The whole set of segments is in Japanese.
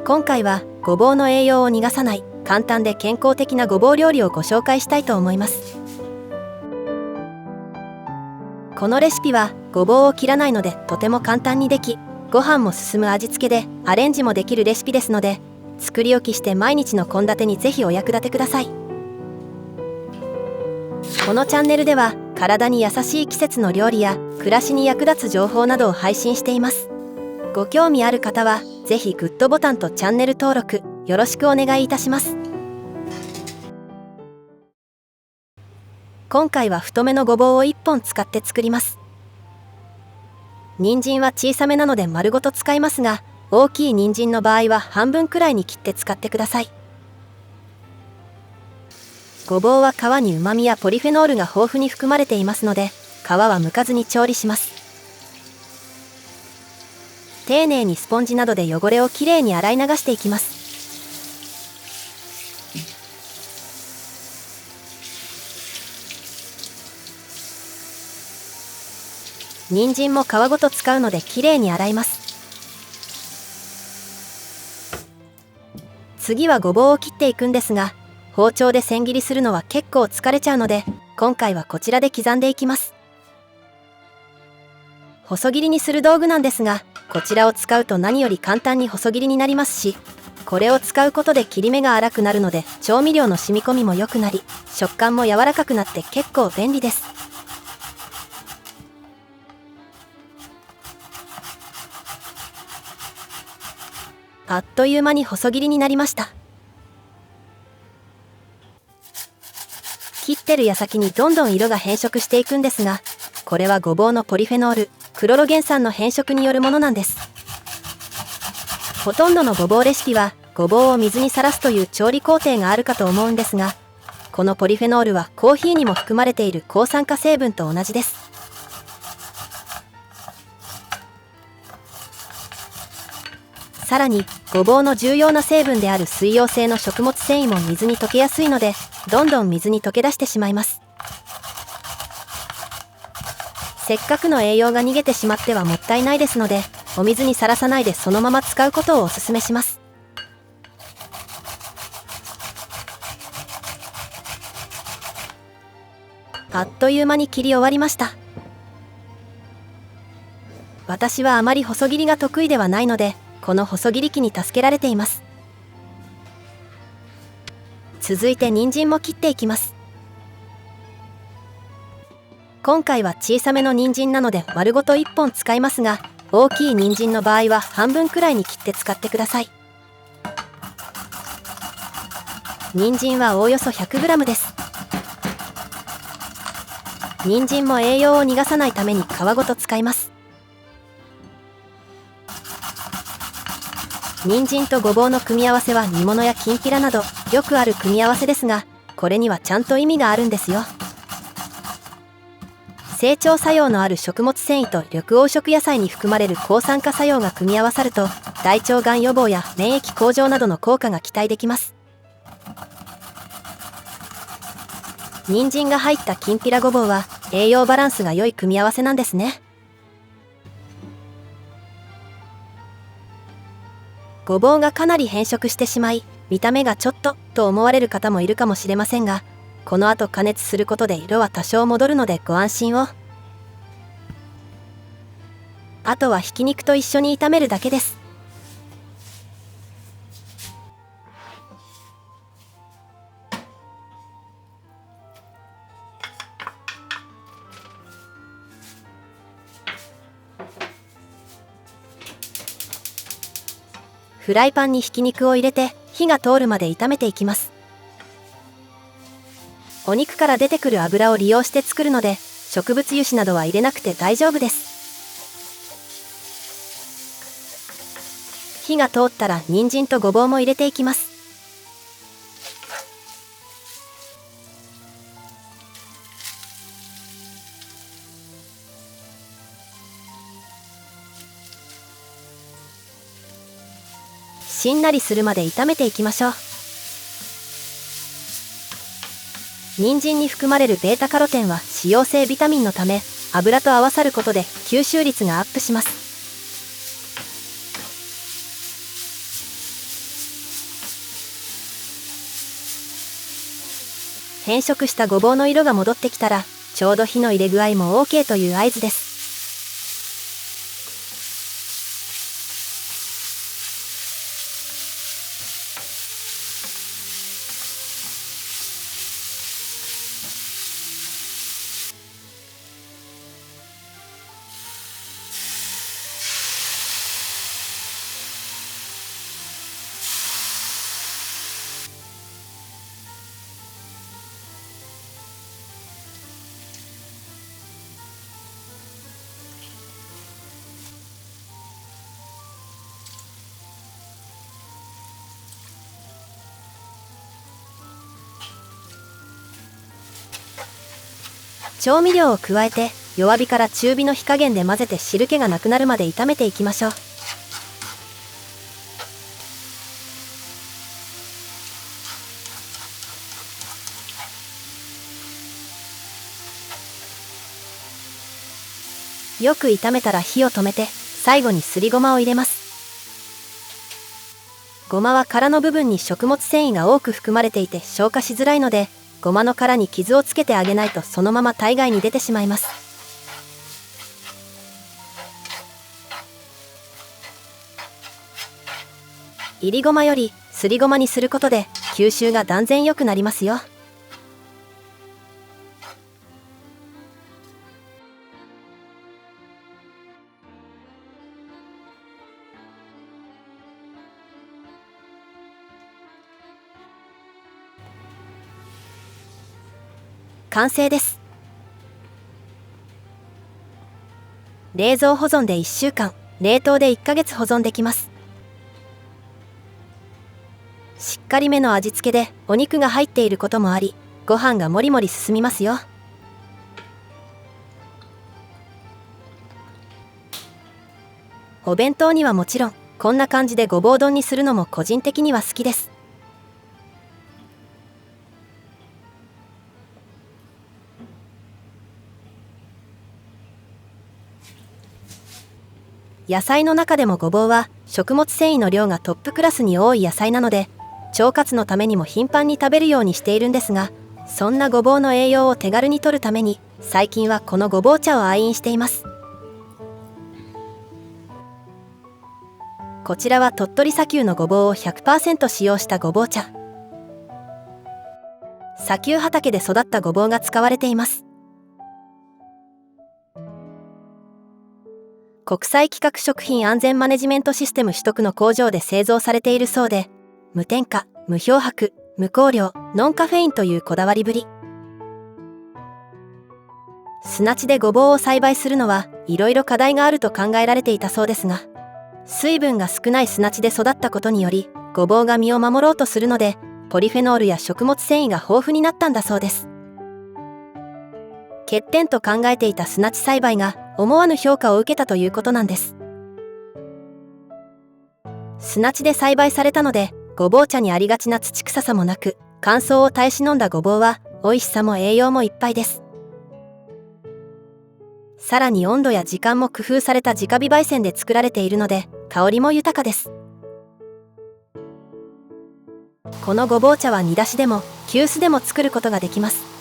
今回はごぼうの栄養を逃がさない簡単で健康的なごぼう料理をご紹介したいと思います。このレシピはごぼうを切らないのでとても簡単にでき、ご飯も進む味付けでアレンジもできるレシピですので、作り置きして毎日の献立にぜひお役立てください。このチャンネルでは体に優しい季節の料理や暮らしに役立つ情報などを配信しています。ご興味ある方はぜひグッドボタンとチャンネル登録よろしくお願いいたします。今回は太めのごぼうを1本使って作ります。人参は小さめなので丸ごと使いますが、大きい人参の場合は半分くらいに切って使ってください。ごぼうは皮に旨味やポリフェノールが豊富に含まれていますので、皮は剥かずに調理します。丁寧にスポンジなどで汚れをきれいに洗い流していきます。人参も皮ごと使うのできれいに洗います。次はごぼうを切っていくんですが、包丁で千切りするのは結構疲れちゃうので、今回はこちらで刻んでいきます。細切りにする道具なんですが、こちらを使うと何より簡単に細切りになりますし、これを使うことで切り目が粗くなるので調味料の染み込みも良くなり、食感も柔らかくなって結構便利です。あっという間に細切りになりました。切ってる矢先にどんどん色が変色していくんですが、これはごぼうのポリフェノール、クロロゲン酸の変色によるものなんです。ほとんどのごぼうレシピはごぼうを水にさらすという調理工程があるかと思うんですが、このポリフェノールはコーヒーにも含まれている抗酸化成分と同じです。さらにごぼうの重要な成分である水溶性の食物繊維も水に溶けやすいので、どんどん水に溶け出してしまいます。せっかくの栄養が逃げてしまってはもったいないですので、お水にさらさないでそのまま使うことをお勧めします。あっという間に切り終わりました。私はあまり細切りが得意ではないので、この細切り機に助けられています。続いて人参も切っていきます。今回は小さめの人参なので丸ごと1本使いますが、大きい人参の場合は半分くらいに切って使ってください。人参はおおよそ 100g です。人参も栄養を逃がさないために皮ごと使います。人参とごぼうの組み合わせは煮物やきんぴらなどよくある組み合わせですが、これにはちゃんと意味があるんですよ。整腸作用のある食物繊維と緑黄色野菜に含まれる抗酸化作用が組み合わさると、大腸がん予防や免疫向上などの効果が期待できます。人参が入ったきんぴらごぼうは栄養バランスが良い組み合わせなんですね。ごぼうがかなり変色してしまい、見た目がちょっと思われる方もいるかもしれませんが、この後加熱することで色は多少戻るのでご安心を。あとはひき肉と一緒に炒めるだけです。フライパンにひき肉を入れて火が通るまで炒めていきます。お肉から出てくる油を利用して作るので、植物油脂などは入れなくて大丈夫です。火が通ったら人参とごぼうも入れていきます。しんなりするまで炒めていきましょう。人参に含まれるベータカロテンは脂溶性ビタミンのため、油と合わさることで吸収率がアップします。変色したごぼうの色が戻ってきたら、ちょうど火の入れ具合も OK という合図です。調味料を加えて弱火から中火の火加減で混ぜて汁気がなくなるまで炒めていきましょう。よく炒めたら火を止めて最後にすりごまを入れます。ごまは殻の部分に食物繊維が多く含まれていて消化しづらいので、ごまの殻に傷をつけてあげないとそのまま体外に出てしまいます。いりごまよりすりごまにすることで吸収が断然良くなりますよ。完成です。冷蔵保存で1週間、冷凍で1ヶ月保存できます。しっかりめの味付けでお肉が入っていることもあり、ご飯がもりもり進みますよ。お弁当にはもちろん、こんな感じでごぼう丼にするのも個人的には好きです。野菜の中でもごぼうは食物繊維の量がトップクラスに多い野菜なので、腸活のためにも頻繁に食べるようにしているんですが、そんなごぼうの栄養を手軽に摂るために最近はこのごぼう茶を愛飲しています。こちらは鳥取砂丘のごぼうを 100% 使用したごぼう茶。砂丘畑で育ったごぼうが使われています。国際規格食品安全マネジメントシステム取得の工場で製造されているそうで、無添加、無漂白、無香料、ノンカフェインというこだわりぶり。砂地でごぼうを栽培するのはいろいろ課題があると考えられていたそうですが、水分が少ない砂地で育ったことにより、ごぼうが身を守ろうとするので、ポリフェノールや食物繊維が豊富になったんだそうです。欠点と考えていた砂地栽培が思わぬ評価を受けたということなんです。砂地で栽培されたので、ごぼう茶にありがちな土臭さもなく、乾燥を耐え忍んだごぼうは美味しさも栄養もいっぱいです。さらに温度や時間も工夫された直火焙煎で作られているので、香りも豊かです。このごぼう茶は煮出しでも急須でも作ることができます。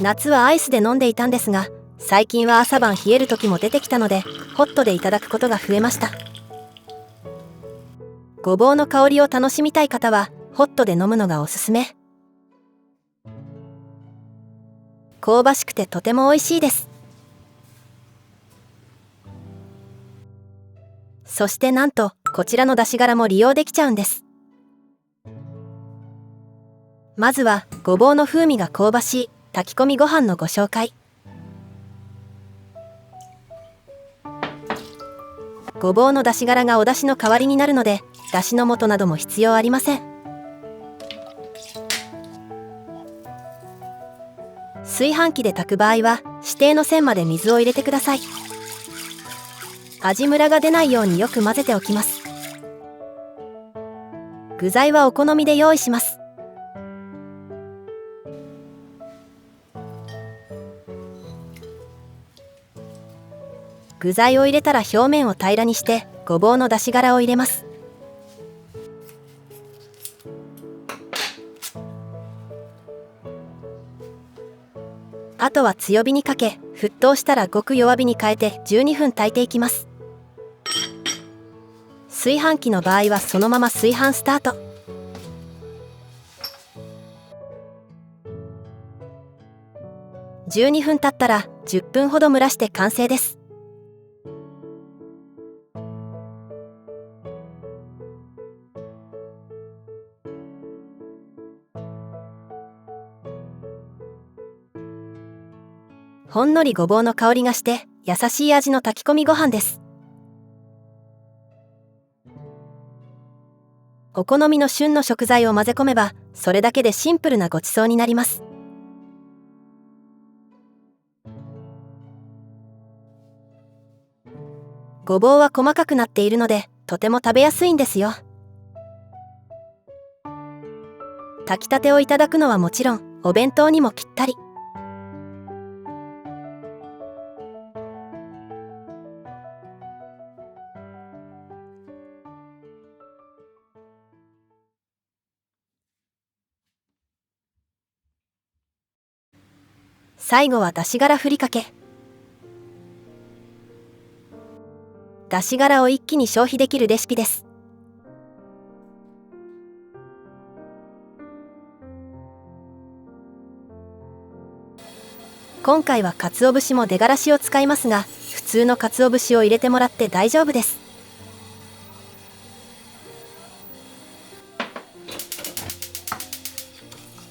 夏はアイスで飲んでいたんですが、最近は朝晩冷える時も出てきたので、ホットでいただくことが増えました。ごぼうの香りを楽しみたい方はホットで飲むのがおすすめ。香ばしくてとても美味しいです。そしてなんとこちらの出し殻も利用できちゃうんです。まずはごぼうの風味が香ばしい炊き込みご飯のご紹介。ごぼうの出し殻がお出汁の代わりになるので、出汁の素なども必要ありません。炊飯器で炊く場合は指定の線まで水を入れてください。味ムラが出ないようによく混ぜておきます。具材はお好みで用意します。具材を入れたら表面を平らにしてごぼうの出し殻を入れます。あとは強火にかけ、沸騰したらごく弱火に変えて12分炊いていきます。炊飯器の場合はそのまま炊飯スタート。12分経ったら10分ほど蒸らして完成です。ほんのりごぼうの香りがして優しい味の炊き込みご飯です。お好みの旬の食材を混ぜ込めば、それだけでシンプルなごちそうになります。ごぼうは細かくなっているのでとても食べやすいんですよ。炊きたてをいただくのはもちろん、お弁当にもぴったり。最後はだしがらふりかけ。だしがらを一気に消費できるレシピです。今回は鰹節も出がらしを使いますが、普通の鰹節を入れてもらって大丈夫です。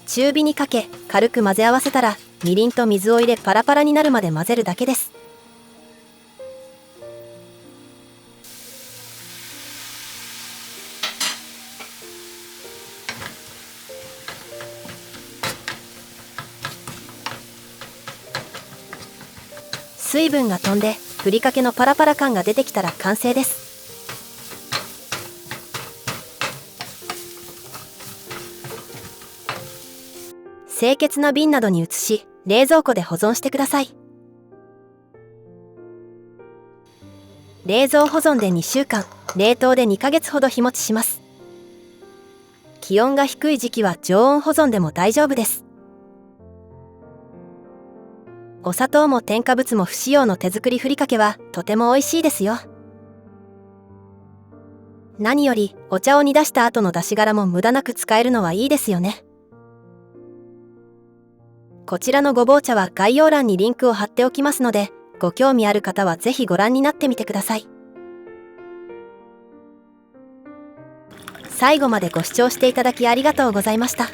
中火にかけ、軽く混ぜ合わせたら、みりんと水を入れパラパラになるまで混ぜるだけです。水分が飛んでふりかけのパラパラ感が出てきたら完成です。清潔な瓶などに移し、冷蔵庫で保存してください。冷蔵保存で2週間、冷凍で2ヶ月ほど日持ちします。気温が低い時期は常温保存でも大丈夫です。お砂糖も添加物も不使用の手作りふりかけはとても美味しいですよ。何よりお茶を煮出した後の出し殻も無駄なく使えるのはいいですよね。こちらのごぼう茶は概要欄にリンクを貼っておきますので、ご興味ある方はぜひご覧になってみてください。最後までご視聴していただきありがとうございました。